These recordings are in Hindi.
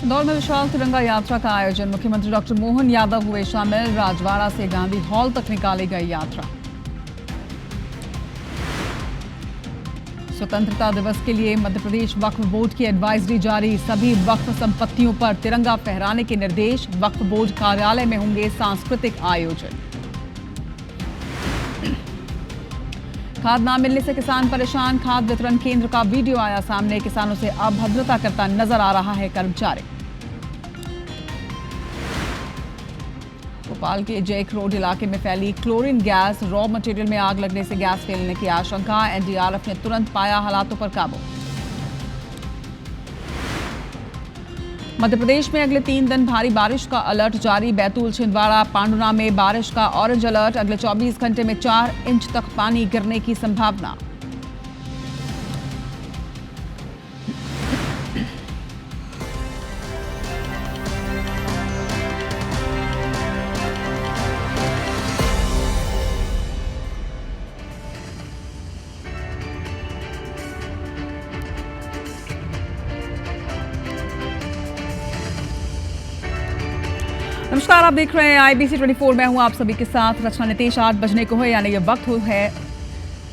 इंदौर में विशाल तिरंगा यात्रा का आयोजन। मुख्यमंत्री डॉक्टर मोहन यादव हुए शामिल। राजवाड़ा से गांधी हॉल तक निकाली गई यात्रा। स्वतंत्रता दिवस के लिए मध्य प्रदेश वक्फ बोर्ड की एडवाइजरी जारी। सभी वक्फ संपत्तियों पर तिरंगा फहराने के निर्देश। वक्फ बोर्ड कार्यालय में होंगे सांस्कृतिक आयोजन। खाद न मिलने से किसान परेशान। खाद वितरण केंद्र का वीडियो आया सामने। किसानों से अभद्रता करता नजर आ रहा है कर्मचारी। भोपाल के जैक रोड इलाके में फैली क्लोरीन गैस। रॉ मटेरियल में आग लगने से गैस फैलने की आशंका। एनडीआरएफ ने तुरंत पाया हालातों पर काबू। मध्य प्रदेश में अगले 3 दिन भारी बारिश का अलर्ट जारी। बैतूल, छिंदवाड़ा, पांडुना में बारिश का ऑरेंज अलर्ट। अगले 24 घंटे में 4 इंच तक पानी गिरने की संभावना। नमस्कार, आप देख रहे हैं IBC 24। मैं हूं आप सभी के साथ रचना नितेश। 8 बजने को है, यानी ये वक्त है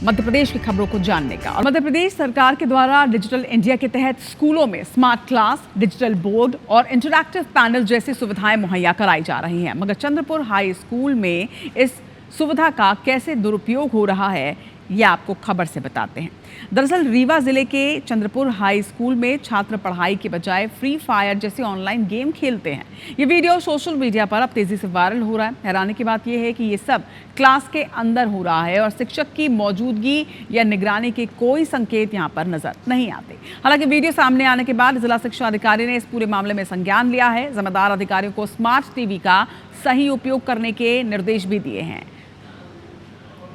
मध्य प्रदेश की खबरों को जानने का। और मध्य प्रदेश सरकार के द्वारा डिजिटल इंडिया के तहत स्कूलों में स्मार्ट क्लास, डिजिटल बोर्ड और इंटरैक्टिव पैनल जैसी सुविधाएं मुहैया कराई जा रही हैं। मगर चंद्रपुर हाई स्कूल में इस सुविधा का कैसे दुरुपयोग हो रहा है, ये आपको खबर से बताते हैं। दरअसल रीवा जिले के चंद्रपुर हाई स्कूल में छात्र पढ़ाई के बजाय फ्री फायर जैसे ऑनलाइन गेम खेलते हैं। ये वीडियो सोशल मीडिया पर अब तेजी से वायरल हो रहा है। हैरानी की बात यह है कि ये सब क्लास के अंदर हो रहा है और शिक्षक की मौजूदगी या निगरानी के कोई संकेत यहाँ पर नजर नहीं आते। हालांकि वीडियो सामने आने के बाद जिला शिक्षा अधिकारी ने इस पूरे मामले में संज्ञान लिया है। जिम्मेदार अधिकारियों को स्मार्ट टीवी का सही उपयोग करने के निर्देश भी दिए हैं।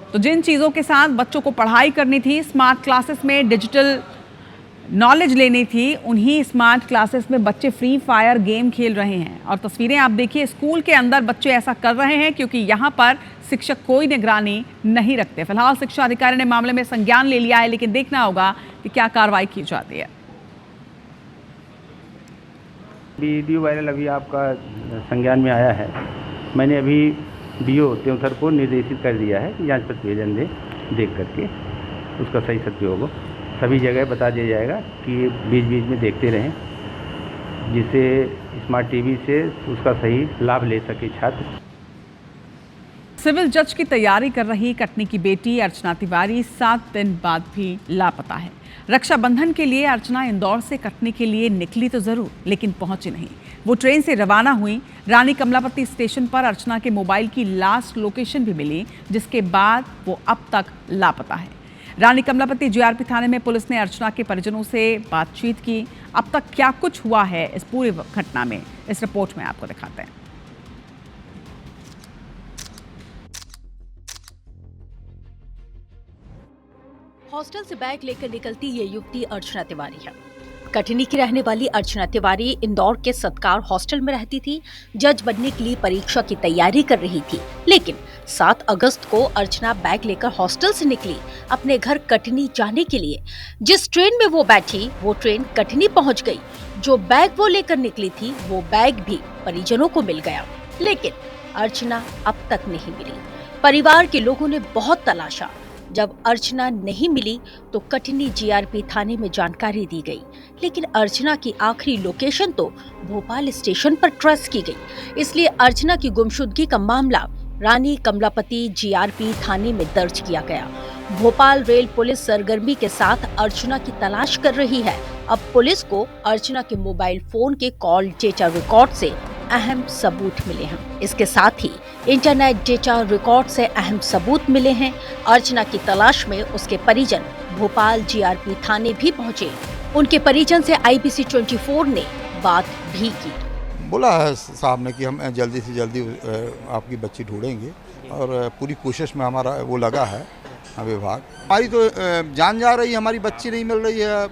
तो जिन चीज़ों के साथ बच्चों को पढ़ाई करनी थी, स्मार्ट क्लासेस में डिजिटल नॉलेज लेनी थी, उन्हीं स्मार्ट क्लासेस में बच्चे फ्री फायर गेम खेल रहे हैं। और तस्वीरें आप देखिए, स्कूल के अंदर बच्चे ऐसा कर रहे हैं क्योंकि यहाँ पर शिक्षक कोई निगरानी नहीं रखते। फिलहाल शिक्षा अधिकारी ने मामले में संज्ञान ले लिया है, लेकिन देखना होगा कि क्या कार्रवाई की जाती है। वीडियो वायरल अभी आपका संज्ञान में आया है। मैंने अभी DO त्योंथर को निर्देशित कर दिया है कि जांच प्रतिवेदन देख करके उसका सही सदुपयोग हो। सभी जगह बता दिया जाएगा कि बीच बीच में देखते रहें, जिससे स्मार्ट टीवी से उसका सही लाभ ले सके छात्र। सिविल जज की तैयारी कर रही कटनी की बेटी अर्चना तिवारी 7 दिन बाद भी लापता है। रक्षाबंधन के लिए अर्चना इंदौर से कटनी के लिए निकली तो जरूर, लेकिन पहुंची नहीं। वो ट्रेन से रवाना हुई। रानी कमलापति स्टेशन पर अर्चना के मोबाइल की लास्ट लोकेशन भी मिली, जिसके बाद वो अब तक लापता है। रानी कमलापति GRP थाने में पुलिस ने अर्चना के परिजनों से बातचीत की। अब तक क्या कुछ हुआ है इस पूरी घटना में, इस रिपोर्ट में आपको दिखाते हैं। हॉस्टल से बैग लेकर निकलती ये युवती अर्चना तिवारी है। कटनी की रहने वाली अर्चना तिवारी इंदौर के सत्कार हॉस्टल में रहती थी। जज बनने के लिए परीक्षा की तैयारी कर रही थी, लेकिन 7 अगस्त को अर्चना बैग लेकर हॉस्टल से निकली अपने घर कटनी जाने के लिए। जिस ट्रेन में वो बैठी, वो ट्रेन कटनी पहुंच गई। जो बैग वो लेकर निकली थी, वो बैग भी परिजनों को मिल गया, लेकिन अर्चना अब तक नहीं मिली। परिवार के लोगों ने बहुत तलाशा। जब अर्चना नहीं मिली तो कटनी GRP थाने में जानकारी दी गई, लेकिन अर्चना की आखिरी लोकेशन तो भोपाल स्टेशन पर ट्रेस की गई। इसलिए अर्चना की गुमशुदगी का मामला रानी कमलापति GRP थाने में दर्ज किया गया। भोपाल रेल पुलिस सरगर्मी के साथ अर्चना की तलाश कर रही है। अब पुलिस को अर्चना के मोबाइल फोन के कॉल डेटा रिकॉर्ड से अहम सबूत मिले हैं। इसके साथ ही इंटरनेट डेटा रिकॉर्ड से अहम सबूत मिले हैं। अर्चना की तलाश में उसके परिजन भोपाल GRP थाने भी पहुंचे। उनके परिजन से IBC 24 ने बात भी की। बोला है साहब ने कि हम जल्दी से जल्दी आपकी बच्ची ढूंढेंगे और पूरी कोशिश में हमारा वो लगा है विभाग। हमारी तो जान जा रही है, हमारी बच्ची नहीं मिल रही है।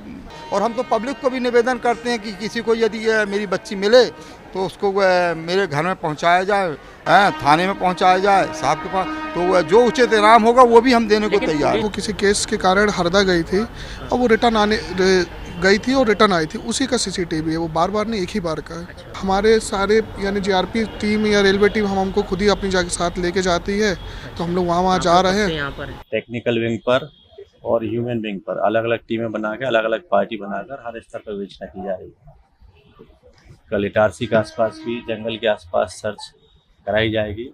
और हम तो पब्लिक को भी निवेदन करते हैं कि किसी को यदि मेरी बच्ची मिले तो उसको मेरे घर में पहुंचाया जाए, थाने में पहुंचाया जाए साहब के पास, तो जो उचित इनाम होगा वो भी हम देने को तैयार हैं। वो किसी केस के कारण हरदा गई थी और वो रिटर्न गई थी और रिटर्न आई थी, उसी का सीसीटीवी है, वो बार बार नहीं, एक ही बार का है। हमारे सारे यानी जीआरपी टीम या रेलवे टीम हमको खुद ही अपनी जगह साथ लेके जाती है, तो हम लोग वहाँ जा रहे हैं। टेक्निकल विंग पर और ह्यूमन विंग पर अलग अलग टीमें बना के अलग अलग पार्टी बनाकर हर स्तर पर विवेचना की जा रही है। कल इटारसी के आसपास भी, जंगल के आसपास सर्च कराई जाएगी।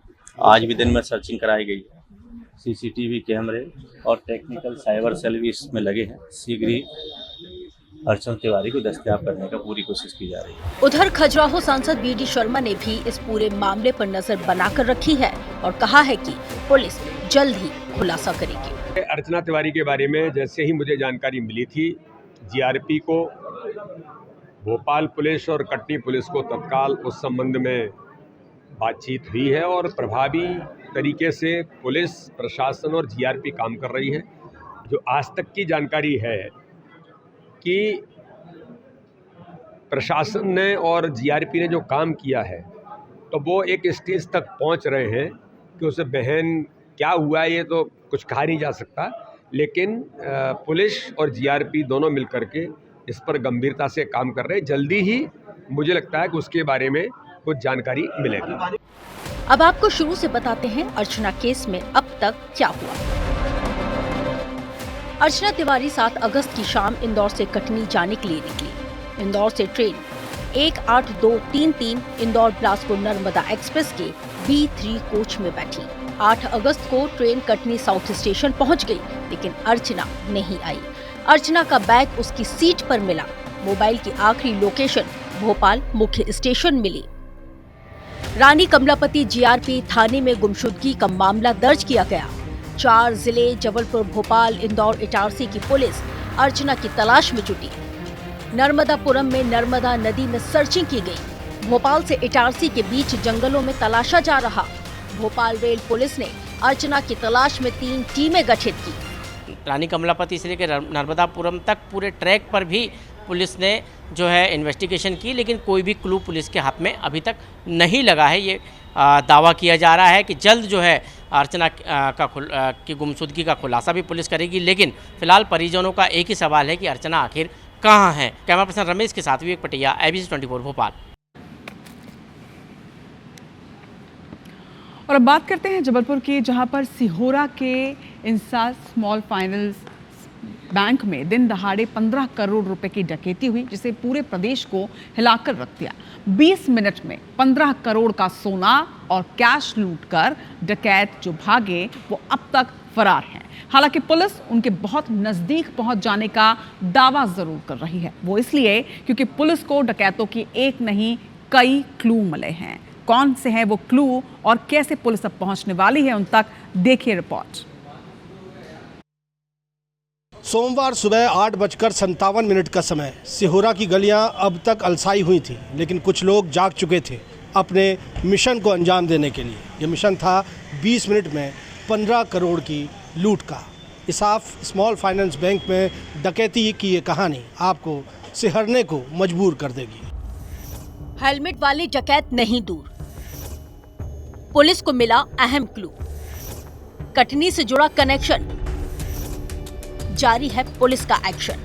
आज भी दिन में सर्चिंग कराई गई है। सीसीटीवी कैमरे और टेक्निकल साइबर सेल भी इसमें लगे हैं। शीघ्र ही अर्चना तिवारी को दस्तयाब करने का पूरी कोशिश की जा रही है। उधर खजुराहो सांसद बीडी शर्मा ने भी इस पूरे मामले पर नजर बनाकर रखी है और कहा है कि पुलिस जल्द ही खुलासा करेगी। अर्चना तिवारी के बारे में जैसे ही मुझे जानकारी मिली थी, जीआरपी को, भोपाल पुलिस और कटनी पुलिस को तत्काल उस संबंध में बातचीत हुई है और प्रभावी तरीके से पुलिस प्रशासन और जीआरपी काम कर रही है। जो आज तक की जानकारी है कि प्रशासन ने और जीआरपी ने जो काम किया है, तो वो एक स्टेज तक पहुंच रहे हैं कि उसे बहन क्या हुआ ये तो कुछ कहा नहीं जा सकता, लेकिन पुलिस और जीआरपी दोनों मिलकर के इस पर गंभीरता से काम कर रहे हैं। जल्दी ही मुझे लगता है कि उसके बारे में कुछ जानकारी मिलेगी। अब आपको शुरू से बताते हैं अर्चना केस में अब तक क्या हुआ। अर्चना तिवारी 7 अगस्त की शाम इंदौर से कटनी जाने के लिए निकली। इंदौर से ट्रेन 18233 इंदौर बिलासपुर नर्मदा एक्सप्रेस के B3 कोच में बैठी। 8 अगस्त को ट्रेन कटनी साउथ स्टेशन पहुंच गई, लेकिन अर्चना नहीं आई। अर्चना का बैग उसकी सीट पर मिला। मोबाइल की आखिरी लोकेशन भोपाल मुख्य स्टेशन मिली। रानी कमलापति जीआरपी थाने में गुमशुदगी का मामला दर्ज किया गया। 4 जिले जबलपुर, भोपाल, इंदौर, इटारसी की पुलिस अर्चना की तलाश में जुटी। नर्मदापुरम में नर्मदा नदी में सर्चिंग की गई। भोपाल से इटारसी के बीच जंगलों में तलाशा जा रहा। भोपाल रेल पुलिस ने अर्चना की तलाश में 3 टीमें गठित की। रानी कमलापति से लेकर नर्मदापुरम तक पूरे ट्रैक पर भी पुलिस ने जो है इन्वेस्टिगेशन की, लेकिन कोई भी क्लू पुलिस के हाथ में अभी तक नहीं लगा है। ये दावा किया जा रहा है कि जल्द जो है अर्चना की गुमशुदगी का खुलासा भी पुलिस करेगी, लेकिन फिलहाल परिजनों का एक ही सवाल है कि अर्चना आखिर कहाँ है। कैमरा पर्सन रमेश के साथ विवेक पटिया, IBC 24 भोपाल। और अब बात करते हैं जबलपुर की, जहां पर सिहोरा के इंसास स्मॉल फाइनेंस बैंक में दिन दहाड़े 15 करोड़ रुपए की डकैती हुई, जिसे पूरे प्रदेश को हिलाकर रख दिया। 20 मिनट में 15 करोड़ का सोना और कैश लूटकर डकैत जो भागे वो अब तक फरार हैं। हालांकि पुलिस उनके बहुत नजदीक पहुंच जाने का दावा जरूर कर रही है। वो इसलिए क्योंकि पुलिस को डकैतों की एक नहीं कई क्लू मिले हैं। कौन से हैं वो क्लू और कैसे पुलिस अब पहुंचने वाली है उन तक, देखिए रिपोर्ट। सोमवार सुबह 8:57 का समय। सिहोरा की गलियां अब तक अलसाई हुई थी, लेकिन कुछ लोग जाग चुके थे अपने मिशन को अंजाम देने के लिए। यह मिशन था 20 मिनट में 15 करोड़ की लूट का। इंसाफ स्मॉल फाइनेंस बैंक में डकैती की ये कहानी आपको सिहरने को मजबूर कर देगी। हेलमेट वाले डकैत नहीं दूर। पुलिस को मिला अहम क्लू। कटनी से जुड़ा कनेक्शन। जारी है पुलिस का एक्शन।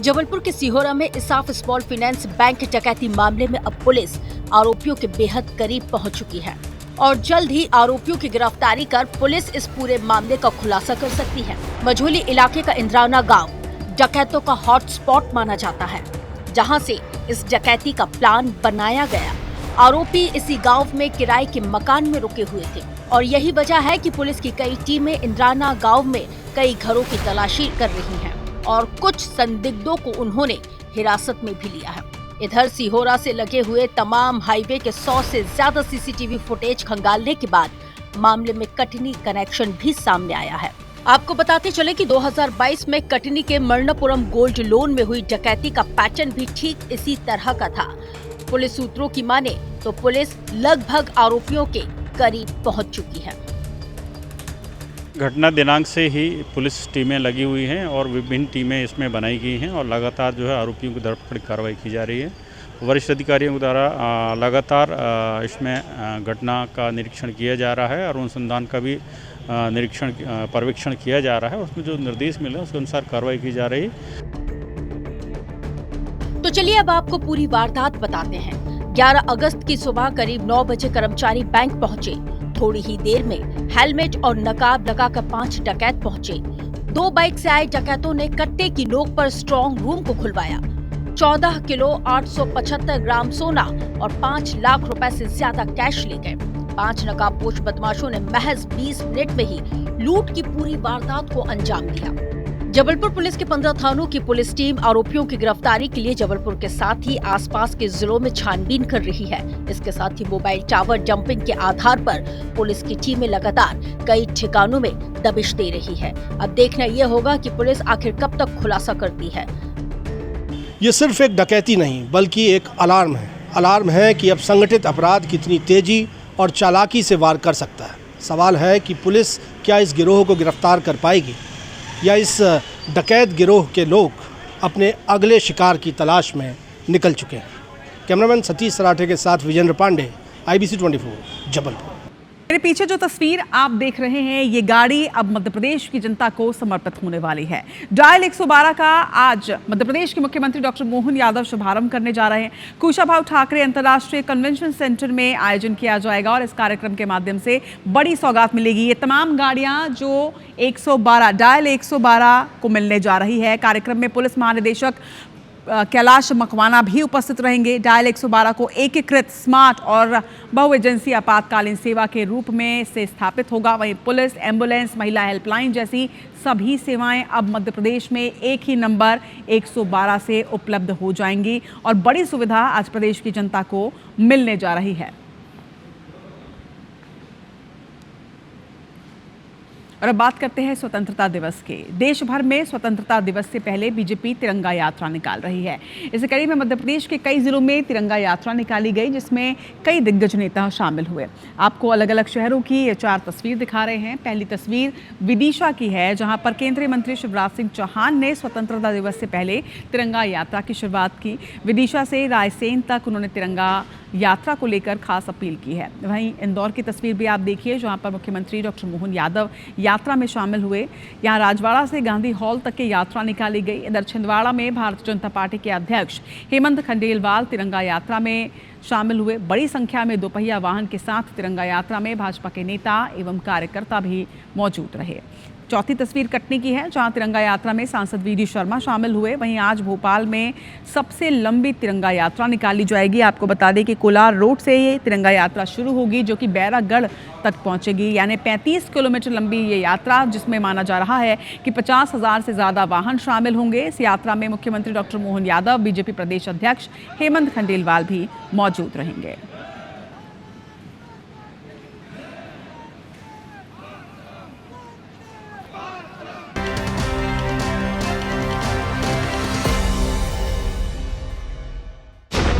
जबलपुर के सिहोरा में इंसाफ स्मॉल फाइनेंस बैंक डकैती मामले में अब पुलिस आरोपियों के बेहद करीब पहुंच चुकी है और जल्द ही आरोपियों की गिरफ्तारी कर पुलिस इस पूरे मामले का खुलासा कर सकती है। मझोली इलाके का इंद्राना गांव डकैतों का हॉटस्पॉट माना जाता है, जहां से इस डकैती का प्लान बनाया गया। आरोपी इसी गांव में किराए के मकान में रुके हुए थे और यही वजह है कि पुलिस की कई टीमें इंद्राना गांव में कई घरों की तलाशी कर रही हैं और कुछ संदिग्धों को उन्होंने हिरासत में भी लिया है। इधर सिहोरा से लगे हुए तमाम हाईवे के 100 से ज्यादा सीसीटीवी फुटेज खंगालने के बाद मामले में कटनी कनेक्शन भी सामने आया है। आपको बताते चले कि 2022 में कटनी के मरणपुरम गोल्ड लोन में हुई डकैती का पैटर्न भी ठीक इसी तरह का था। पुलिस सूत्रों की माने तो पुलिस लगभग आरोपियों के करीब पहुंच चुकी है। घटना दिनांक से ही पुलिस टीमें लगी हुई हैं और विभिन्न टीमें इसमें बनाई गई हैं और लगातार जो है आरोपियों की धरपकड़ कार्रवाई की जा रही है। वरिष्ठ अधिकारियों के द्वारा लगातार इसमें घटना का निरीक्षण किया जा रहा है और अनुसंधान का भी पर्यवेक्षण किया जा रहा है। उसमें जो निर्देश मिले उसके अनुसार कार्रवाई की जा रही है। चलिए अब आपको पूरी वारदात बताते हैं। 11 अगस्त की सुबह करीब 9 बजे कर्मचारी बैंक पहुंचे। थोड़ी ही देर में हेलमेट और नकाब लगाकर 5 डकैत पहुंचे। 2 बाइक से आए डकैतों ने कट्टे की नोक पर स्ट्रॉन्ग रूम को खुलवाया। 14 किलो 875 ग्राम सोना और 5 लाख रुपए से ज्यादा कैश ले गए। 5 नकाबपोश बदमाशों ने महज 20 मिनट में ही लूट की पूरी वारदात को अंजाम दिया। जबलपुर पुलिस के 15 थानों की पुलिस टीम आरोपियों की गिरफ्तारी के लिए जबलपुर के साथ ही आसपास के जिलों में छानबीन कर रही है। इसके साथ ही मोबाइल टावर डंपिंग के आधार पर पुलिस की टीमें लगातार कई ठिकानों में दबिश दे रही है। अब देखना यह होगा कि पुलिस आखिर कब तक खुलासा करती है। ये सिर्फ एक डकैती नहीं बल्कि एक अलार्म है। अलार्म है कि अब संगठित अपराध कितनी तेजी और चालाकी से वार कर सकता है। सवाल है कि पुलिस क्या इस गिरोह को गिरफ्तार कर पाएगी या इस डकैत गिरोह के लोग अपने अगले शिकार की तलाश में निकल चुके हैं। कैमरामैन सतीश सराठे के साथ विजेंद्र पांडे, IBC 24, जबलपुर। मेरे पीछे जो तस्वीर आप देख रहे हैं, ये गाड़ी अब मध्य प्रदेश की जनता को समर्पित होने वाली है। डायल 112 का आज मध्य प्रदेश के मुख्यमंत्री डॉक्टर मोहन यादव शुभारंभ करने जा रहे हैं। कुशाभाऊ ठाकरे अंतर्राष्ट्रीय कन्वेंशन सेंटर में आयोजन किया जाएगा और इस कार्यक्रम के माध्यम से बड़ी सौगात मिलेगी। ये तमाम गाड़ियां जो 112 डायल 112 को मिलने जा रही है। कार्यक्रम में पुलिस महानिदेशक कैलाश मकवाना भी उपस्थित रहेंगे। डायल 112 को एकीकृत स्मार्ट और बहु एजेंसी आपातकालीन सेवा के रूप में से स्थापित होगा। वहीं पुलिस, एम्बुलेंस, महिला हेल्पलाइन जैसी सभी सेवाएं अब मध्य प्रदेश में एक ही नंबर 112 से उपलब्ध हो जाएंगी और बड़ी सुविधा आज प्रदेश की जनता को मिलने जा रही है। और अब बात करते हैं स्वतंत्रता दिवस की। देश भर में स्वतंत्रता दिवस से पहले बीजेपी तिरंगा यात्रा निकाल रही है। इस कड़ी में मध्य प्रदेश के कई जिलों में तिरंगा यात्रा निकाली गई, जिसमें कई दिग्गज नेता शामिल हुए। आपको अलग अलग शहरों की ये 4 तस्वीर दिखा रहे हैं। पहली तस्वीर विदिशा की है, जहां पर केंद्रीय मंत्री शिवराज सिंह चौहान ने स्वतंत्रता दिवस से पहले तिरंगा यात्रा की शुरुआत की। विदिशा से रायसेन तक उन्होंने तिरंगा यात्रा को लेकर खास अपील की है। वहीं इंदौर की तस्वीर भी आप देखिए, जहां पर मुख्यमंत्री डॉक्टर मोहन यादव यात्रा में शामिल हुए। यहां राजवाड़ा से गांधी हॉल तक की यात्रा निकाली गई। इधर छिंदवाड़ा में भारतीय जनता पार्टी के अध्यक्ष हेमंत खंडेलवाल तिरंगा यात्रा में शामिल हुए। बड़ी संख्या में दोपहिया वाहन के साथ तिरंगा यात्रा में भाजपा के नेता एवं कार्यकर्ता भी मौजूद रहे। चौथी तस्वीर कटनी की है, जहां तिरंगा यात्रा में सांसद वीडी शर्मा शामिल हुए। वहीं आज भोपाल में सबसे लंबी तिरंगा यात्रा निकाली जाएगी। आपको बता दें कि कोलार रोड से ये तिरंगा यात्रा शुरू होगी, जो कि बैरागढ़ तक पहुंचेगी। यानी 35 किलोमीटर लंबी ये यात्रा, जिसमें माना जा रहा है कि 50,000 से ज़्यादा वाहन शामिल होंगे। इस यात्रा में मुख्यमंत्री डॉक्टर मोहन यादव, बीजेपी प्रदेश अध्यक्ष हेमंत खंडेलवाल भी मौजूद रहेंगे।